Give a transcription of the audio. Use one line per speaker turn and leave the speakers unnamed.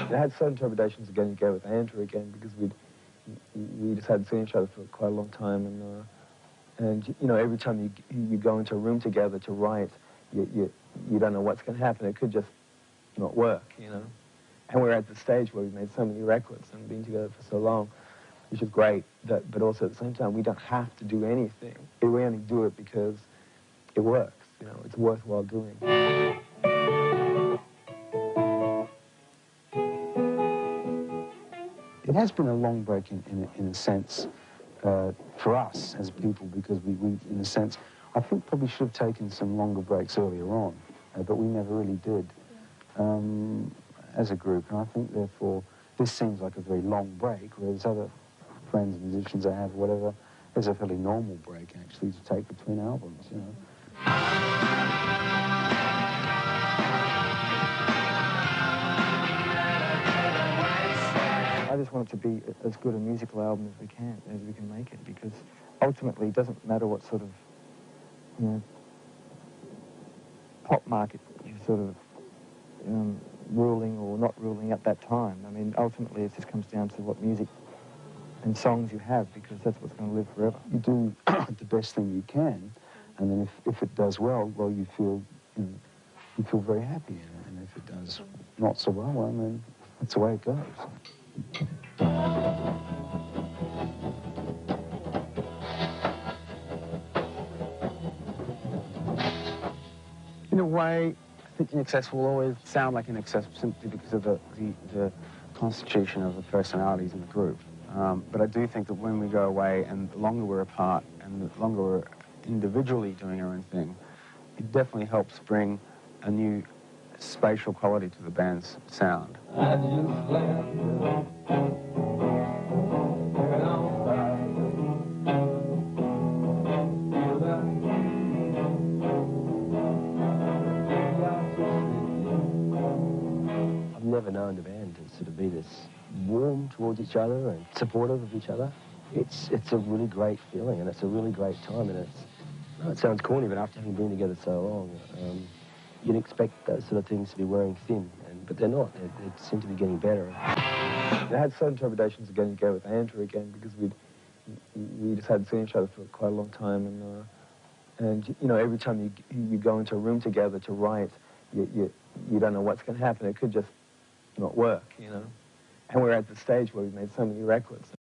I had certain trepidations of getting together with Andrew again because we just hadn't seen each other for quite a long time, and you know, every time you go into a room together to write, you don't know what's going to happen. It could just not work, you know. And we're at the stage where we've made so many records and been together for so long, which is great. But also at the same time, we don't have to do anything. We only do it because it works. You know, it's worthwhile doing.
It has been a long break in a sense for us as people, because we, in a sense, I think probably should have taken some longer breaks earlier on, but we never really did as a group. And I think, therefore, this seems like a very long break, whereas other friends, musicians I have, whatever, it's a fairly normal break, actually, to take between albums, you know.
I just want it to be as good a musical album as we can make it, because ultimately it doesn't matter what sort of, you know, pop market you're sort of ruling or not ruling at that time. I mean, ultimately it just comes down to what music and songs you have, because that's what's going to live forever.
You do the best thing you can, and then if it does well, you feel, you know, you feel very happy in it. And if it does not so well, then that's the way it goes.
In a way, I think INXS will always sound like INXS simply because of the constitution of the personalities in the group. But I do think that when we go away, and the longer we're apart, and the longer we're individually doing our own thing, it definitely helps bring a new spatial quality to the band's sound.
I've never known the band to sort of be this warm towards each other and supportive of each other. It's a really great feeling, and it's a really great time, and it sounds corny, but after having been together so long, you'd expect those sort of things to be wearing thin, but they're not. They seem to be getting better.
I had certain trepidations of getting together with Andrew again because we just hadn't seen each other for quite a long time, and you know, every time you go into a room together to write, you don't know what's going to happen. It could just not work, you know. And we're at the stage where we've made so many records